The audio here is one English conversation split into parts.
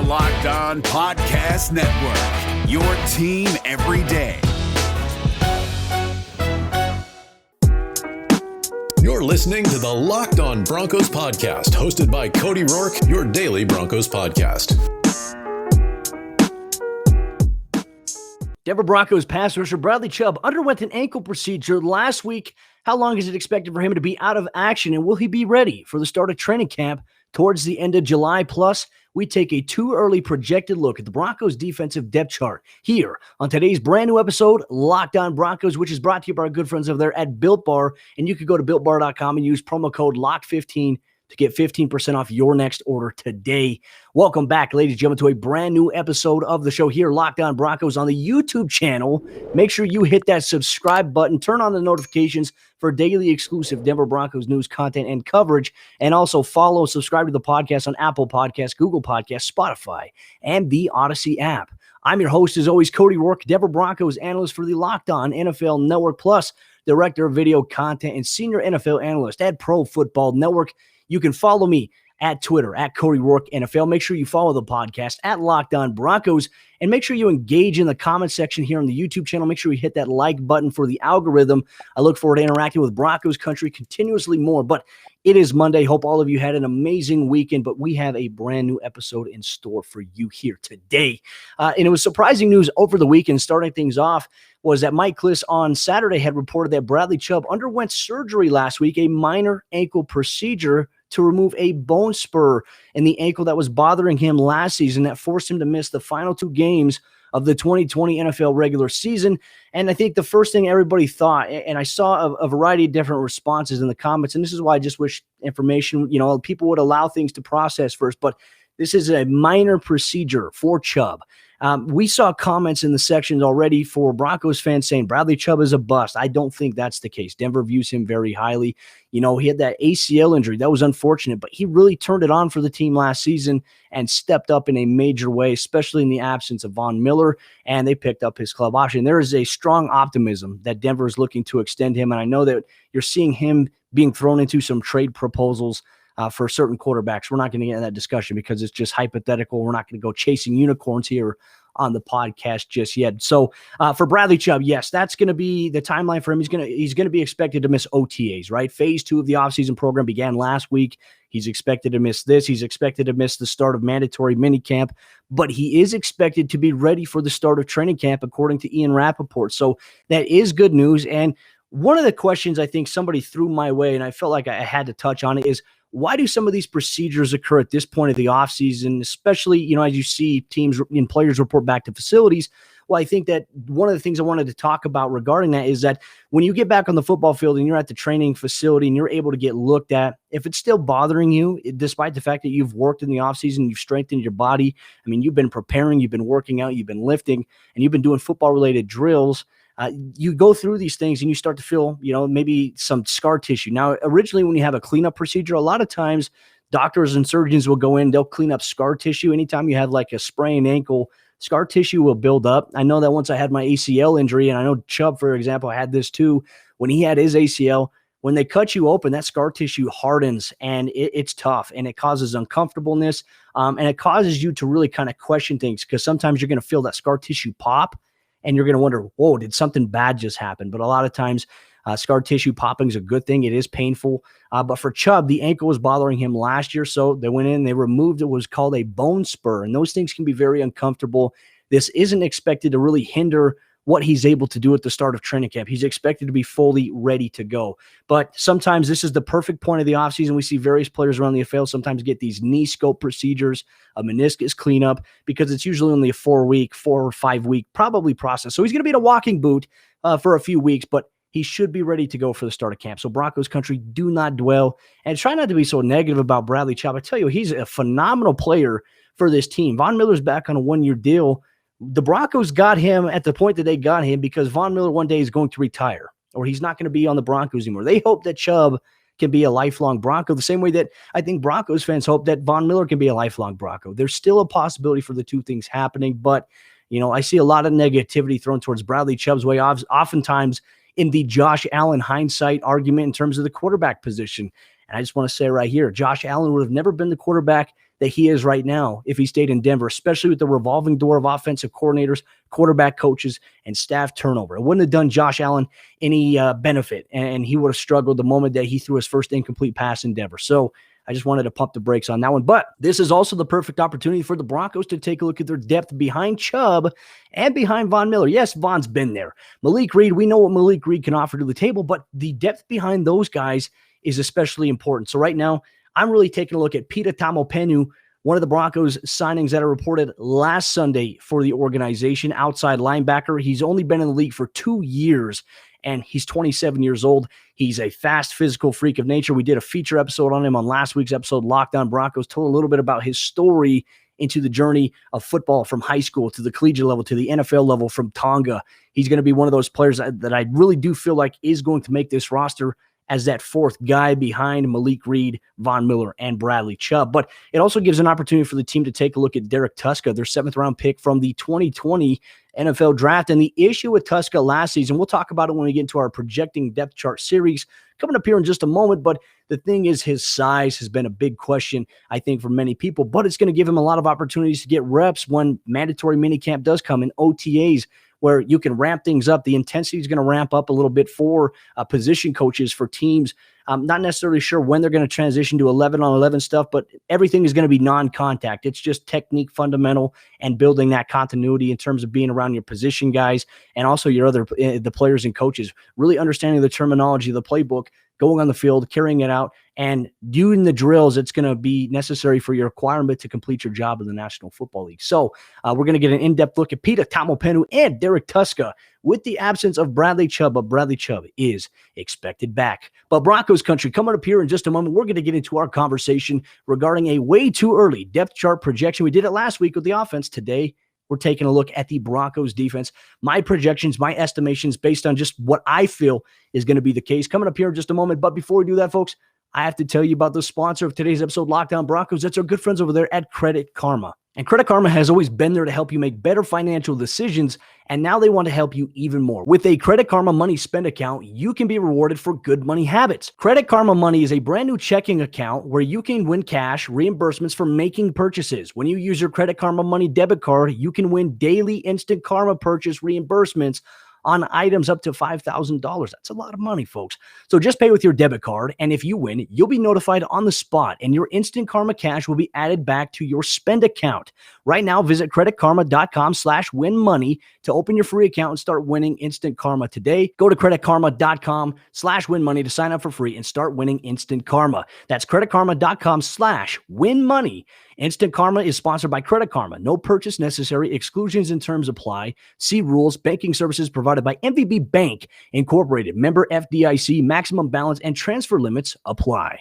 Locked On Podcast Network, your team every day. You're listening to the Locked On Broncos podcast, hosted by Cody Roark, your daily Broncos podcast. Denver Broncos pass rusher Bradley Chubb underwent an ankle procedure last week. How long is it expected for him to be out of action, and will he be ready for the start of training camp towards the end of July? Plus, we take a too early projected look at the Broncos' defensive depth chart here on today's brand new episode, Locked On Broncos, which is brought to you by our good friends over there at Built Bar. And you can go to BuiltBar.com and use promo code LOCK15 to get 15% off your next order today. Welcome back, ladies and gentlemen, to a brand new episode of the show here, Locked On Broncos, on the YouTube channel. Make sure you hit that subscribe button, turn on the notifications for daily exclusive Denver Broncos news, content, and coverage. And also subscribe to the podcast on Apple Podcasts, Google Podcasts, Spotify, and the Odyssey app. I'm your host, as always, Cody Roark, Denver Broncos analyst for the Locked On NFL Network, plus director of video content and senior NFL analyst at Pro Football Network. You can follow me at Twitter, at Cody Roark NFL. Make sure you follow the podcast at Locked On Broncos, and make sure you engage in the comment section here on the YouTube channel. Make sure you hit that like button for the algorithm. I look forward to interacting with Broncos country continuously more, but it is Monday. Hope all of you had an amazing weekend, but we have a brand new episode in store for you here today. And it was surprising news over the weekend. Starting things off was that Mike Klis on Saturday had reported that Bradley Chubb underwent surgery last week, a minor ankle procedure to remove a bone spur in the ankle that was bothering him last season that forced him to miss the final 2 games of the 2020 NFL regular season. And I think the first thing everybody thought, and I saw a variety of different responses in the comments, and this is why I just wish information, people would allow things to process first, but this is a minor procedure for Chubb. We saw comments in the sections already for Broncos fans saying Bradley Chubb is a bust. I don't think that's the case. Denver views him very highly. He had that ACL injury. That was unfortunate, but he really turned it on for the team last season and stepped up in a major way, especially in the absence of Von Miller, and they picked up his club option. There is a strong optimism that Denver is looking to extend him, and I know that you're seeing him being thrown into some trade proposals for certain quarterbacks. We're not going to get in that discussion because it's just hypothetical. We're not going to go chasing unicorns here on the podcast just yet. So for Bradley Chubb, yes, that's going to be the timeline for him. He's going to be expected to miss OTAs, right? Phase 2 of the offseason program began last week. He's expected to miss this. He's expected to miss the start of mandatory minicamp, but he is expected to be ready for the start of training camp, according to Ian Rappaport. So that is good news. And one of the questions I think somebody threw my way, and I felt like I had to touch on it, is why do some of these procedures occur at this point of the offseason, especially, as you see teams and players report back to facilities? Well, I think that one of the things I wanted to talk about regarding that is that when you get back on the football field and you're at the training facility and you're able to get looked at, if it's still bothering you, despite the fact that you've worked in the offseason, you've strengthened your body, you've been preparing, you've been working out, you've been lifting, and you've been doing football-related drills, you go through these things and you start to feel, maybe some scar tissue. Now, originally when you have a cleanup procedure, a lot of times doctors and surgeons will go in, they'll clean up scar tissue. Anytime you have like a sprained ankle, scar tissue will build up. I know that once I had my ACL injury, and I know Chubb, for example, had this too, when he had his ACL, when they cut you open, that scar tissue hardens and it's tough and it causes uncomfortableness. And it causes you to really kind of question things because sometimes you're going to feel that scar tissue pop. And you're going to wonder, whoa, did something bad just happen? But a lot of times, scar tissue popping is a good thing. It is painful. But for Chubb, the ankle was bothering him last year. So they went in, they removed what was called a bone spur. And those things can be very uncomfortable. This isn't expected to really hinder what he's able to do at the start of training camp. He's expected to be fully ready to go. But sometimes this is the perfect point of the offseason. We see various players around the NFL sometimes get these knee scope procedures, a meniscus cleanup, because it's usually only a 4 or 5 week probably process. So he's going to be in a walking boot for a few weeks, but he should be ready to go for the start of camp. So Broncos country, do not dwell and try not to be so negative about Bradley Chubb. I tell you, he's a phenomenal player for this team. Von Miller's back on a 1-year deal. The Broncos got him at the point that they got him because Von Miller one day is going to retire or he's not going to be on the Broncos anymore. They hope that Chubb can be a lifelong Bronco the same way that I think Broncos fans hope that Von Miller can be a lifelong Bronco. There's still a possibility for the two things happening, but I see a lot of negativity thrown towards Bradley Chubb's way, oftentimes in the Josh Allen hindsight argument in terms of the quarterback position. And I just want to say right here, Josh Allen would have never been the quarterback that he is right now if he stayed in Denver, especially with the revolving door of offensive coordinators, quarterback coaches, and staff turnover. It wouldn't have done Josh Allen any benefit, and he would have struggled the moment that he threw his first incomplete pass in Denver. So I just wanted to pump the brakes on that one. But this is also the perfect opportunity for the Broncos to take a look at their depth behind Chubb and behind Von Miller. Yes, Von's been there. Malik Reed, we know what Malik Reed can offer to the table, but the depth behind those guys is especially important. So right now, I'm really taking a look at Peter Tamopenu, one of the Broncos signings that are reported last Sunday for the organization, outside linebacker. He's only been in the league for 2 years, and he's 27 years old. He's a fast, physical freak of nature. We did a feature episode on him on last week's episode, Locked On Broncos, told a little bit about his story into the journey of football from high school to the collegiate level to the NFL level from Tonga. He's going to be one of those players that I really do feel like is going to make this roster as that fourth guy behind Malik Reed, Von Miller, and Bradley Chubb. But it also gives an opportunity for the team to take a look at Derek Tuszka, their 7th-round pick from the 2020 NFL Draft. And the issue with Tuszka last season, we'll talk about it when we get into our projecting depth chart series coming up here in just a moment. But the thing is, his size has been a big question, I think, for many people. But it's going to give him a lot of opportunities to get reps when mandatory minicamp does come in OTAs, where you can ramp things up. The intensity is going to ramp up a little bit for position coaches, for teams. I'm not necessarily sure when they're going to transition to 11-on-11 stuff, but everything is going to be non-contact. It's just technique fundamental and building that continuity in terms of being around your position guys and also your other the players and coaches, really understanding the terminology of the playbook, going on the field, carrying it out, and doing the drills it's going to be necessary for your requirement to complete your job in the National Football League. So we're going to get an in-depth look at Peter Tamopenu and Derek Tuszka with the absence of Bradley Chubb, but Bradley Chubb is expected back. But Broncos country, coming up here in just a moment, we're going to get into our conversation regarding a way too early depth chart projection. We did it last week with the offense. Today, we're taking a look at the Broncos defense. My projections, my estimations based on just what I feel is going to be the case. Coming up here in just a moment. But before we do that, folks, I have to tell you about the sponsor of today's episode, Locked On Broncos. That's our good friends over there at Credit Karma. And Credit Karma has always been there to help you make better financial decisions, and now they want to help you even more. With a Credit Karma Money Spend account, you can be rewarded for good money habits. Credit Karma Money is a brand new checking account where you can win cash reimbursements for making purchases. When you use your Credit Karma Money debit card, you can win daily instant Karma purchase reimbursements on items up to $5,000. That's a lot of money, folks. So just pay with your debit card, and if you win, you'll be notified on the spot, and your instant Karma cash will be added back to your spend account. Right now, visit creditkarma.com/winmoney to open your free account and start winning instant Karma today. Go to creditkarma.com/winmoney to sign up for free and start winning instant Karma. That's creditkarma.com/winmoney. Instant Karma is sponsored by Credit Karma. No purchase necessary. Exclusions and terms apply. See rules. Banking services provided by MVB Bank Incorporated. Member FDIC. Maximum balance and transfer limits apply.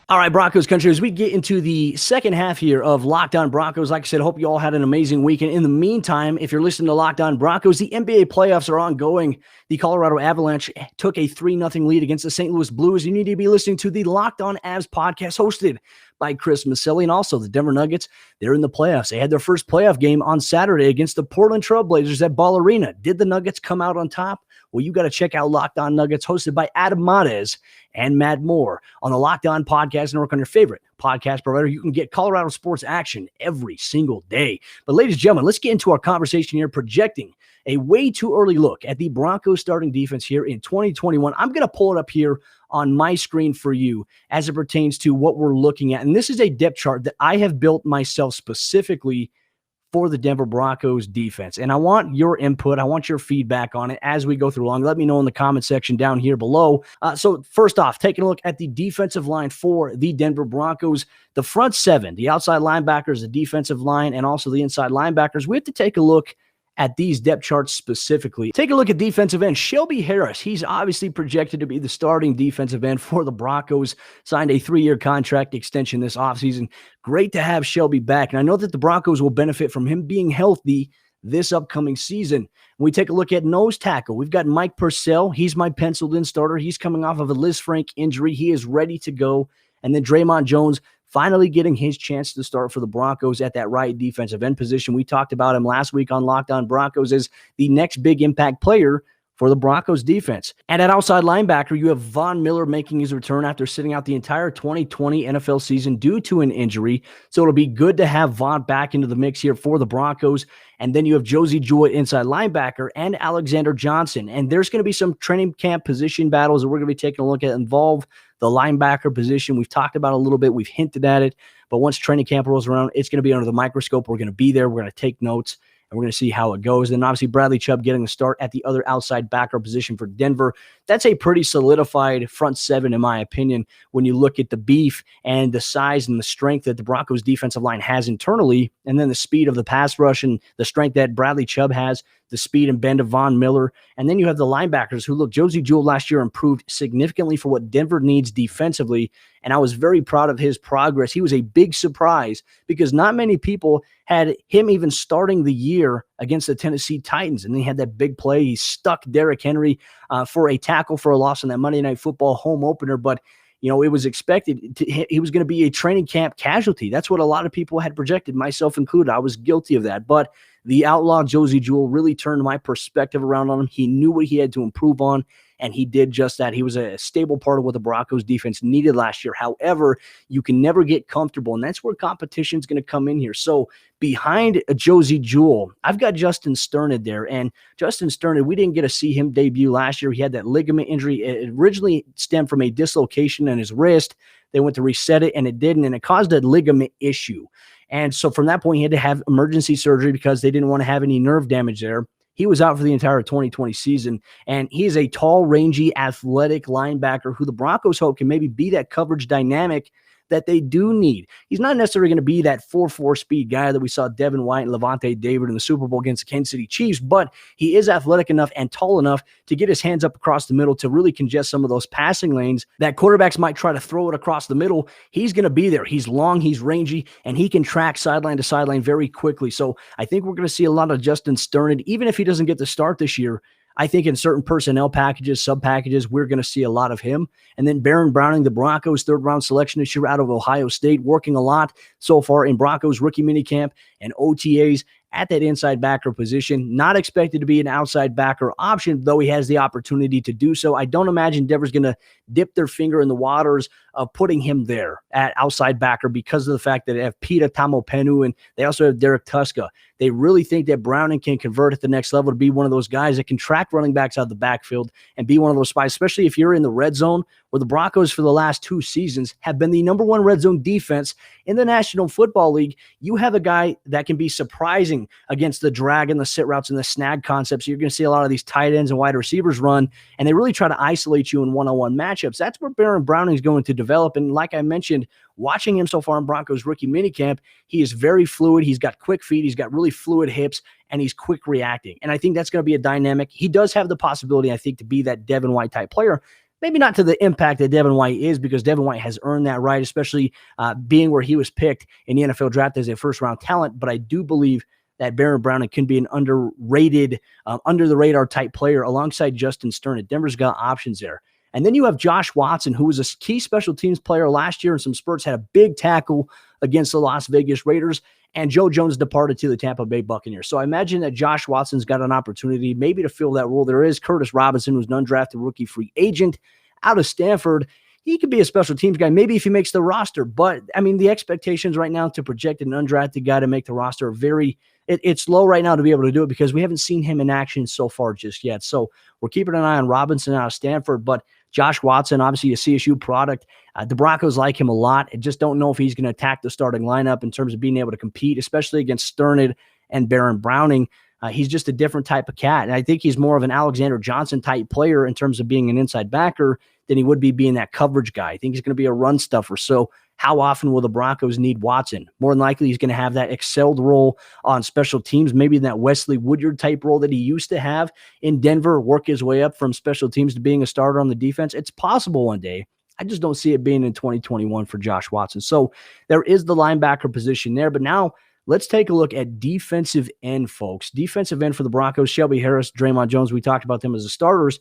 All right, Broncos country, as we get into the second half here of Locked On Broncos, like I said, hope you all had an amazing weekend. In the meantime, if you're listening to Locked On Broncos, the NBA playoffs are ongoing. The Colorado Avalanche took a 3-0 lead against the St. Louis Blues. You need to be listening to the Locked On Avs podcast hosted by Chris Maselli, and also the Denver Nuggets. They're in the playoffs. They had their first playoff game on Saturday against the Portland Trail Blazers at Ball Arena. Did the Nuggets come out on top? Well, you got to check out Locked On Nuggets, hosted by Adam Mares and Matt Moore on the Locked On Podcast Network on your favorite podcast provider. You can get Colorado sports action every single day. But ladies and gentlemen, let's get into our conversation here, projecting a way too early look at the Broncos starting defense here in 2021. I'm going to pull it up here on my screen for you as it pertains to what we're looking at. And this is a depth chart that I have built myself specifically for the Denver Broncos defense. And I want your input. I want your feedback on it as we go through along. Let me know in the comment section down here below. So first off, taking a look at the defensive line for the Denver Broncos, the front seven, the outside linebackers, the defensive line, and also the inside linebackers. We have to take a look at these depth charts specifically. Take a look at defensive end. Shelby Harris, he's obviously projected to be the starting defensive end for the Broncos, signed a 3-year contract extension this offseason. Great to have Shelby back. And I know that the Broncos will benefit from him being healthy this upcoming season. When we take a look at nose tackle, we've got Mike Purcell. He's my penciled-in starter. He's coming off of a Liz Frank injury. He is ready to go. And then Draymond Jones finally getting his chance to start for the Broncos at that right defensive end position. We talked about him last week on Locked On Broncos as the next big impact player for the Broncos defense. And at outside linebacker, you have Von Miller making his return after sitting out the entire 2020 NFL season due to an injury. So it'll be good to have Von back into the mix here for the Broncos. And then you have Josie Jewell at inside linebacker and Alexander Johnson. And there's going to be some training camp position battles that we're going to be taking a look at involve the linebacker position. We've talked about it a little bit. We've hinted at it. But once training camp rolls around, it's going to be under the microscope. We're going to be there. We're going to take notes. And we're going to see how it goes. And obviously, Bradley Chubb getting the start at the other outside backer position for Denver. That's a pretty solidified front seven, in my opinion, when you look at the beef and the size and the strength that the Broncos defensive line has internally, and then the speed of the pass rush and the strength that Bradley Chubb has, the speed and bend of Von Miller. And then you have the linebackers who, look, Josie Jewell last year improved significantly for what Denver needs defensively. And I was very proud of his progress. He was a big surprise because not many people had him even starting the year against the Tennessee Titans. And he had that big play. He stuck Derrick Henry for a tackle for a loss in that Monday Night Football home opener. But, you know, it was expected he was going to be a training camp casualty. That's what a lot of people had projected, myself included. I was guilty of that. But the outlaw Josie Jewell really turned my perspective around on him. He knew what he had to improve on, and he did just that. He was a stable part of what the Broncos defense needed last year. However, you can never get comfortable, and that's where competition is going to come in here. So behind Josie Jewell, I've got Justin Sternad there, and Justin Sternad, we didn't get to see him debut last year. He had that ligament injury. It originally stemmed from a dislocation in his wrist. They went to reset it, and it didn't, and it caused a ligament issue. And so from that point, he had to have emergency surgery because they didn't want to have any nerve damage there. He was out for the entire 2020 season, and he is a tall, rangy, athletic linebacker who the Broncos hope can maybe be that coverage dynamic that they do need. He's not necessarily going to be that 4.4 speed guy that we saw Devin White and Levante David in the Super Bowl against the Kansas City Chiefs, but he is athletic enough and tall enough to get his hands up across the middle to really congest some of those passing lanes that quarterbacks might try to throw it across the middle. He's going to be there. He's long, he's rangy, and he can track sideline to sideline very quickly. So I think we're going to see a lot of Justin Sternad, even if he doesn't get the start this year. I think in certain personnel packages, sub-packages, we're going to see a lot of him. And then Baron Browning, the Broncos' third-round selection this year out of Ohio State, working a lot so far in Broncos rookie minicamp and OTAs at that inside backer position. Not expected to be an outside backer option, though he has the opportunity to do so. I don't imagine Denver's going to dip their finger in the waters of putting him there at outside backer because of the fact that they have Pita Tamopenu and they also have Derek Tuska. They really think that Browning can convert at the next level to be one of those guys that can track running backs out of the backfield and be one of those spies, especially if you're in the red zone, where the Broncos for the last 2 seasons have been the number 1 red zone defense in the National Football League. You have a guy that can be surprising against the drag and the sit routes and the snag concepts. You're going to see a lot of these tight ends and wide receivers run, and they really try to isolate you in one-on-one matchups. That's where Baron Browning is going to develop. And like I mentioned, watching him so far in Broncos rookie minicamp, he is very fluid. He's got quick feet. He's got really fluid hips, and he's quick reacting. And I think that's going to be a dynamic. He does have the possibility, I think, to be that Devin White type player. Maybe not to the impact that Devin White is, because Devin White has earned that right, especially being where he was picked in the NFL draft as a first-round talent. But I do believe that Baron Browning can be an underrated, under-the-radar type player alongside Justin Sternad. Denver's got options there. And then you have Josh Watson, who was a key special teams player last year in some spurts, had a big tackle against the Las Vegas Raiders, and Joe Jones departed to the Tampa Bay Buccaneers. So I imagine that Josh Watson's got an opportunity maybe to fill that role. There is Curtis Robinson, who's an undrafted rookie free agent out of Stanford. He could be a special teams guy, maybe if he makes the roster. But, I mean, the expectations right now to project an undrafted guy to make the roster are very it's low right now to be able to do it because we haven't seen him in action so far just yet. So we're keeping an eye on Robinson out of Stanford, but Josh Watson, obviously a CSU product. The Broncos like him a lot. I just don't know if he's going to attack the starting lineup in terms of being able to compete, especially against Sternad and Baron Browning. He's just a different type of cat. And I think he's more of an Alexander Johnson type player in terms of being an inside backer than he would be being that coverage guy. I think he's going to be a run stuffer. So how often will the Broncos need Watson? More than likely, he's going to have that excelled role on special teams, maybe in that Wesley Woodyard type role that he used to have in Denver, work his way up from special teams to being a starter on the defense. It's possible one day. I just don't see it being in 2021 for Josh Watson. So there is the linebacker position there. But now let's take a look at defensive end, folks. Defensive end for the Broncos, Shelby Harris, Draymond Jones. We talked about them as the starters.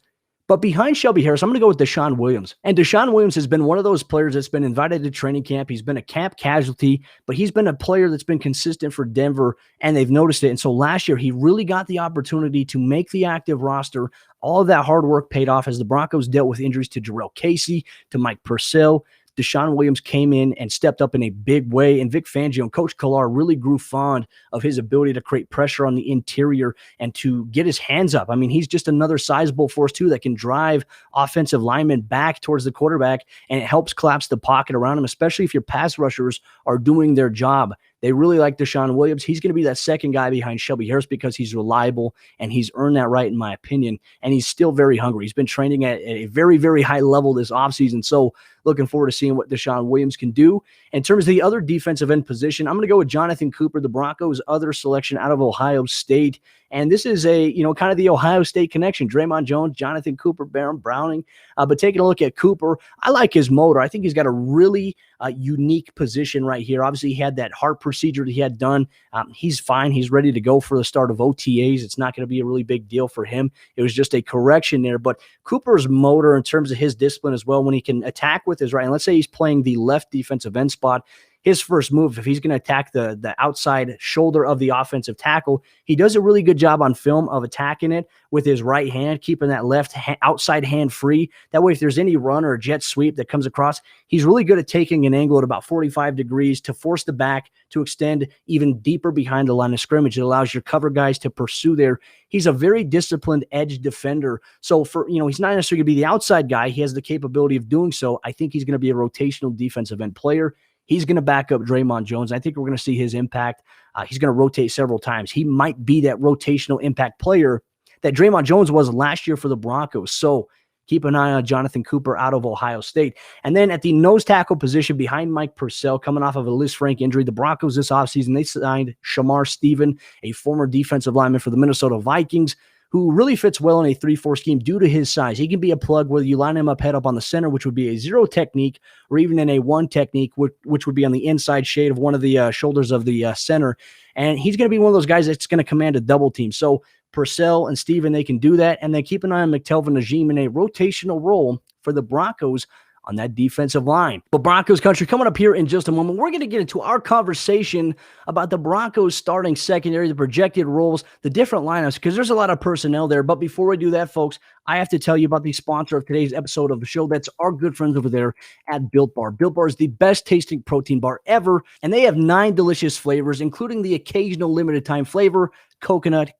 But behind Shelby Harris, I'm going to go with Deshaun Williams. And Deshaun Williams has been one of those players that's been invited to training camp. He's been a camp casualty, but he's been a player that's been consistent for Denver, and they've noticed it. And so last year, he really got the opportunity to make the active roster. All of that hard work paid off as the Broncos dealt with injuries to Jarrell Casey, to Mike Purcell. Deshaun Williams came in and stepped up in a big way, and Vic Fangio and Coach Kolar really grew fond of his ability to create pressure on the interior and to get his hands up. I mean, he's just another sizable force, too, that can drive offensive linemen back towards the quarterback, and it helps collapse the pocket around him, especially if your pass rushers are doing their job. They really like Deshaun Williams. He's going to be that second guy behind Shelby Harris because he's reliable, and he's earned that right, in my opinion, and he's still very hungry. He's been training at a very, very high level this offseason, so looking forward to seeing what Deshaun Williams can do. In terms of the other defensive end position, I'm going to go with Jonathan Cooper, the Broncos' other selection out of Ohio State. And this is a, kind of the Ohio State connection. Draymond Jones, Jonathan Cooper, Baron Browning. But taking a look at Cooper, I like his motor. I think he's got a really unique position right here. Obviously, he had that heart procedure that he had done. He's fine. He's ready to go for the start of OTAs. It's not going to be a really big deal for him. It was just a correction there. But Cooper's motor, in terms of his discipline as well, when he can attack with his right, and let's say he's playing the left defensive end spot, his first move, if he's going to attack the outside shoulder of the offensive tackle, he does a really good job on film of attacking it with his right hand, keeping that left outside hand free. That way, if there's any run or a jet sweep that comes across, he's really good at taking an angle at about 45 degrees to force the back to extend even deeper behind the line of scrimmage. It allows your cover guys to pursue there. He's a very disciplined edge defender. So he's not necessarily going to be the outside guy. He has the capability of doing so. I think he's going to be a rotational defensive end player. He's going to back up Draymond Jones. I think we're going to see his impact. He's going to rotate several times. He might be that rotational impact player that Draymond Jones was last year for the Broncos. So keep an eye on Jonathan Cooper out of Ohio State. And then at the nose tackle position behind Mike Purcell, coming off of a Liz Frank injury, the Broncos this offseason, they signed Shamar Stephen, a former defensive lineman for the Minnesota Vikings, who really fits well in a 3-4 scheme due to his size. He can be a plug whether you line him up head up on the center, which would be a 0 technique, or even in a 1 technique, which would be on the inside shade of one of the shoulders of the center. And he's going to be one of those guys that's going to command a double team. So Purcell and Steven, they can do that. And then keep an eye on McTelvin Najim in a rotational role for the Broncos on that defensive line. But Broncos country, coming up here in just a moment, we're going to get into our conversation about the Broncos starting secondary, the projected roles, the different lineups, because there's a lot of personnel there. But before we do that, folks, I have to tell you about the sponsor of today's episode of the show. That's our good friends over there at Built Bar. Built Bar is the best tasting protein bar ever, and they have 9 delicious flavors, including the occasional limited time flavor: coconut,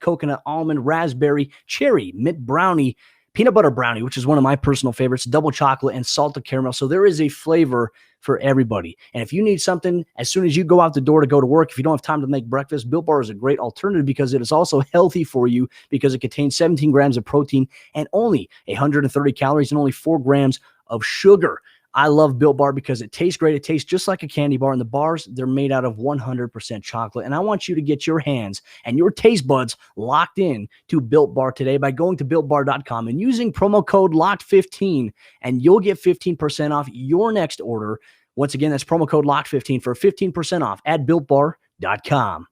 almond, raspberry, cherry, mint brownie, peanut butter brownie, which is one of my personal favorites, double chocolate, and salted caramel. So there is a flavor for everybody. And if you need something as soon as you go out the door to go to work, if you don't have time to make breakfast, Built Bar is a great alternative because it is also healthy for you because it contains 17 grams of protein and only 130 calories and only 4 grams of sugar. I love Built Bar because it tastes great. It tastes just like a candy bar. And the bars, they're made out of 100% chocolate. And I want you to get your hands and your taste buds locked in to Built Bar today by going to BuiltBar.com and using promo code LOCKED15, and you'll get 15% off your next order. Once again, that's promo code LOCKED15 for 15% off at BuiltBar.com.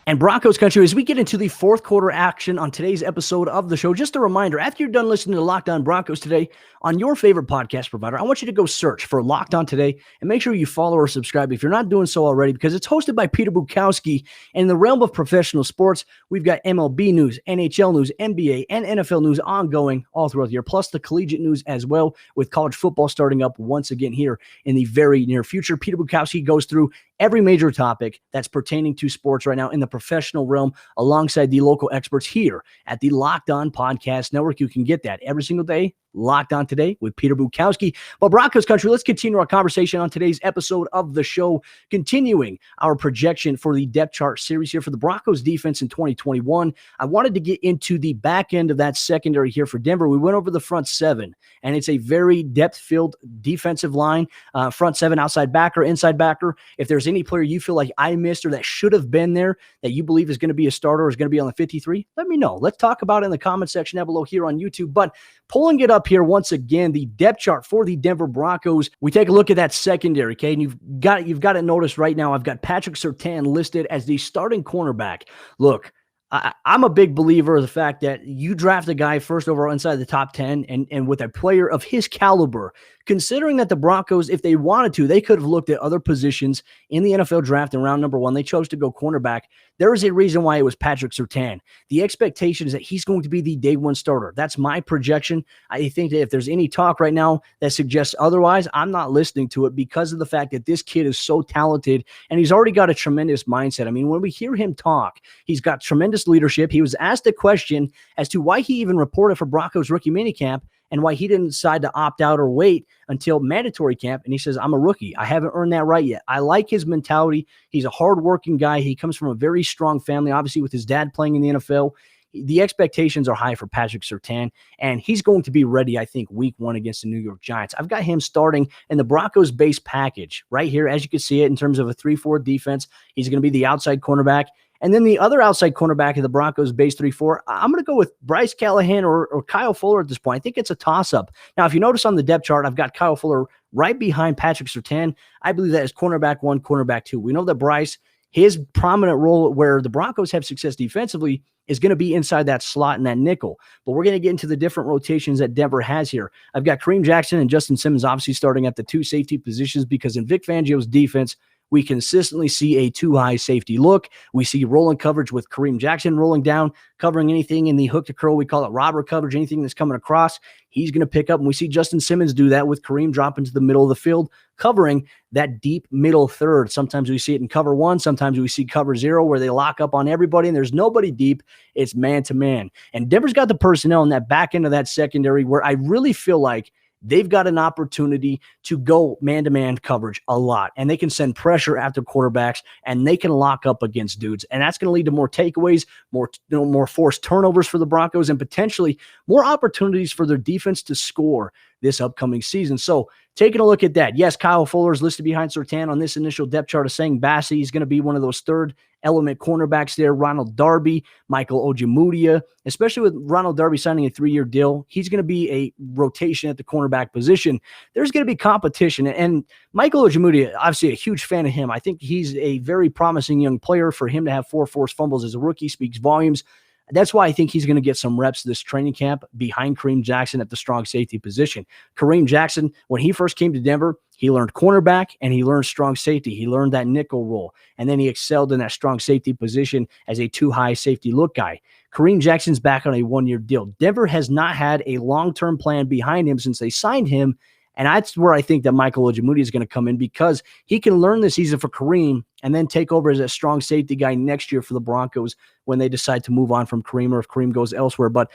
And Broncos country, as we get into the fourth quarter action on today's episode of the show, just a reminder, after you're done listening to Locked On Broncos today on your favorite podcast provider, I want you to go search for Locked On Today and make sure you follow or subscribe if you're not doing so already, because it's hosted by Peter Bukowski. And in the realm of professional sports, we've got MLB news, NHL news, NBA, and NFL news ongoing all throughout the year, plus the collegiate news as well, with college football starting up once again here in the very near future. Peter Bukowski goes through every major topic that's pertaining to sports right now in the professional realm alongside the local experts here at the Locked On Podcast Network. You can get that every single day. Locked On Today with Peter Bukowski. But Broncos country, let's continue our conversation on today's episode of the show, continuing our projection for the depth chart series here for the Broncos defense in 2021. I wanted to get into the back end of that secondary here for Denver. We went over the front seven, and it's a very depth-filled defensive line, front seven, outside backer, inside backer. If there's any player you feel like I missed or that should have been there that you believe is going to be a starter or is going to be on the 53, let me know. Let's talk about it in the comment section down below here on YouTube. But pulling it up here once again, the depth chart for the Denver Broncos. We take a look at that secondary, okay? And you've got it noticed right now. I've got Patrick Surtain listed as the starting cornerback. Look, I'm a big believer of the fact that you draft a guy first overall inside the top 10 and with a player of his caliber, considering that the Broncos, if they wanted to, they could have looked at other positions in the NFL draft in round number 1. They chose to go cornerback. There is a reason why it was Patrick Surtain. The expectation is that he's going to be the day one starter. That's my projection. I think that if there's any talk right now that suggests otherwise, I'm not listening to it because of the fact that this kid is so talented and he's already got a tremendous mindset. I mean, when we hear him talk, he's got tremendous leadership. He was asked a question as to why he even reported for Broncos rookie minicamp and why he didn't decide to opt out or wait until mandatory camp. And he says, I'm a rookie. I haven't earned that right yet. I like his mentality. He's a hardworking guy. He comes from a very strong family, obviously with his dad playing in the NFL. The expectations are high for Patrick Surtain, and he's going to be ready, I think, week 1 against the New York Giants. I've got him starting in the Broncos base package right here, as you can see it in terms of a 3-4 defense. He's going to be the outside cornerback. And then the other outside cornerback of the Broncos base 3-4, I'm going to go with Bryce Callahan or Kyle Fuller at this point. I think it's a toss-up. Now, if you notice on the depth chart, I've got Kyle Fuller right behind Patrick Surtain. I believe that is cornerback 1, cornerback 2. We know that Bryce, his prominent role where the Broncos have success defensively is going to be inside that slot and that nickel. But we're going to get into the different rotations that Denver has here. I've got Kareem Jackson and Justin Simmons obviously starting at the 2 safety positions because in Vic Fangio's defense, we consistently see a 2-high safety look. We see rolling coverage with Kareem Jackson rolling down, covering anything in the hook to curl. We call it robber coverage, anything that's coming across. He's going to pick up, and we see Justin Simmons do that with Kareem dropping to the middle of the field, covering that deep middle third. Sometimes we see it in cover 1. Sometimes we see cover 0 where they lock up on everybody, and there's nobody deep. It's man-to-man. And Denver's got the personnel in that back end of that secondary where I really feel like they've got an opportunity to go man-to-man coverage a lot, and they can send pressure after quarterbacks, and they can lock up against dudes, and that's going to lead to more takeaways, more forced turnovers for the Broncos, and potentially more opportunities for their defense to score this upcoming season. So taking a look at that, yes, Kyle Fuller is listed behind Surtain on this initial depth chart of saying Bassey is going to be one of those third element cornerbacks there. Ronald Darby, Michael Ojemudia, especially with Ronald Darby signing a 3-year deal, he's going to be a rotation at the cornerback position. There's going to be competition, and Michael Ojemudia, obviously a huge fan of him. I think he's a very promising young player. For him to have 4 forced fumbles as a rookie speaks volumes. That's why I think he's going to get some reps this training camp behind Kareem Jackson at the strong safety position. Kareem Jackson, when he first came to Denver, he learned cornerback and he learned strong safety. He learned that nickel role, and then he excelled in that strong safety position as a 2-high safety look guy. Kareem Jackson's back on a 1-year deal. Denver has not had a long-term plan behind him since they signed him, and that's where I think that Michael Ojemudia is going to come in because he can learn this season for Kareem and then take over as a strong safety guy next year for the Broncos when they decide to move on from Kareem or if Kareem goes elsewhere. But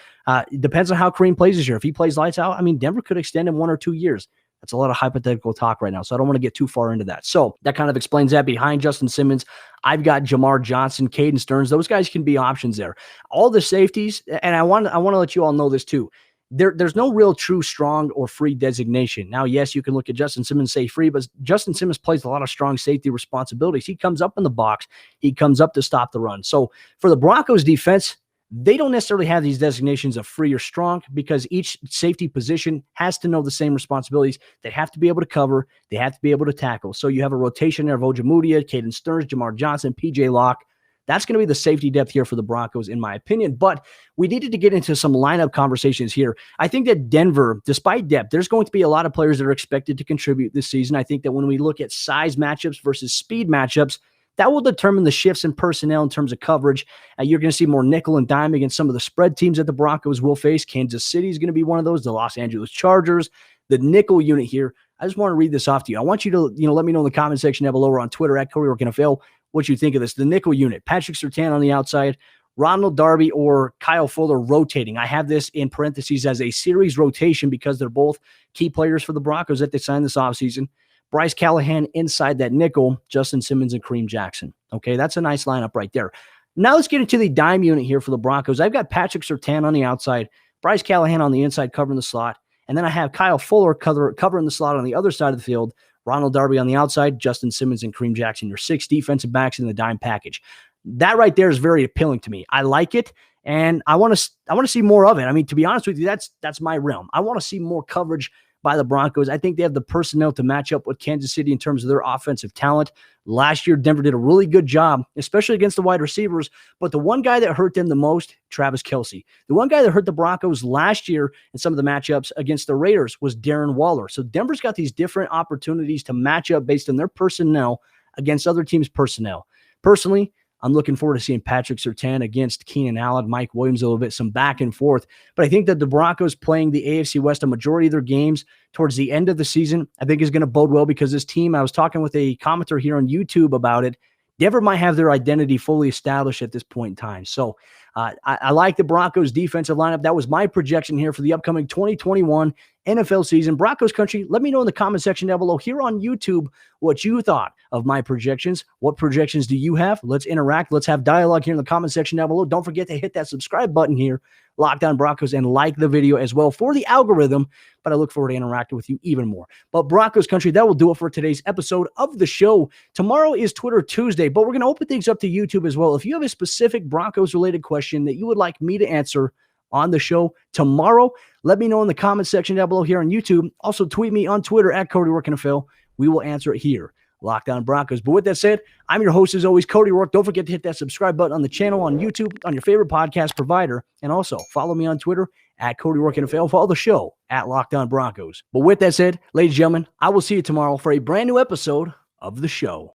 it depends on how Kareem plays this year. If he plays lights out, I mean, Denver could extend him 1 or 2 years. That's a lot of hypothetical talk right now, so I don't want to get too far into that. So that kind of explains that. Behind Justin Simmons, I've got Jamar Johnson, Caden Stearns. Those guys can be options there. All the safeties, and I want to let you all know this too. There's no real true strong or free designation. Now, yes, you can look at Justin Simmons, say free, but Justin Simmons plays a lot of strong safety responsibilities. He comes up in the box. He comes up to stop the run. So for the Broncos defense, they don't necessarily have these designations of free or strong because each safety position has to know the same responsibilities. They have to be able to cover. They have to be able to tackle. So you have a rotation there of Ojemudia, Caden Stearns, Jamar Johnson, PJ Locke. That's going to be the safety depth here for the Broncos, in my opinion. But we needed to get into some lineup conversations here. I think that Denver, despite depth, there's going to be a lot of players that are expected to contribute this season. I think that when we look at size matchups versus speed matchups, that will determine the shifts in personnel in terms of coverage. You're going to see more nickel and dime against some of the spread teams that the Broncos will face. Kansas City is going to be one of those, the Los Angeles Chargers, the nickel unit here. I just want to read this off to you. I want you to let me know in the comment section down below or on Twitter at Cody Roark NFL what you think of this. The nickel unit, Patrick Surtain on the outside, Ronald Darby or Kyle Fuller rotating. I have this in parentheses as a series rotation because they're both key players for the Broncos that they signed this offseason. Bryce Callahan inside that nickel, Justin Simmons and Kareem Jackson. Okay, that's a nice lineup right there. Now let's get into the dime unit here for the Broncos. I've got Patrick Surtain on the outside, Bryce Callahan on the inside covering the slot, and then I have Kyle Fuller covering the slot on the other side of the field, Ronald Darby on the outside, Justin Simmons and Kareem Jackson, your 6 defensive backs in the dime package. That right there is very appealing to me. I like it, and I want to see more of it. I mean, to be honest with you, that's my realm. I want to see more coverage by the Broncos. I think they have the personnel to match up with Kansas City in terms of their offensive talent. Last year, Denver did a really good job, especially against the wide receivers. But the one guy that hurt them the most, Travis Kelce. The one guy that hurt the Broncos last year in some of the matchups against the Raiders was Darren Waller. So Denver's got these different opportunities to match up based on their personnel against other teams' personnel. Personally, I'm looking forward to seeing Patrick Surtain against Keenan Allen, Mike Williams a little bit, some back and forth. But I think that the Broncos playing the AFC West a majority of their games towards the end of the season, I think is going to bode well because this team, I was talking with a commenter here on YouTube about it, Denver might have their identity fully established at this point in time. So I like the Broncos defensive lineup. That was my projection here for the upcoming 2021 NFL season. Broncos country, let me know in the comment section down below here on YouTube what you thought of my projections. What projections do you have? Let's interact. Let's have dialogue here in the comment section down below. Don't forget to hit that subscribe button here, Locked On Broncos, and like the video as well for the algorithm. But I look forward to interacting with you even more. But Broncos country, that will do it for today's episode of the show. Tomorrow is Twitter Tuesday, but we're going to open things up to YouTube as well. If you have a specific Broncos-related question that you would like me to answer on the show tomorrow, let me know in the comment section down below here on YouTube. Also, tweet me on Twitter at Cody Roark NFL. We will answer it here, Locked On Broncos. But with that said, I'm your host as always, Cody Roark. Don't forget to hit that subscribe button on the channel, on YouTube, on your favorite podcast provider, and also follow me on Twitter at Cody Roark NFL. Follow the show at Locked On Broncos. But with that said, ladies and gentlemen, I will see you tomorrow for a brand new episode of the show.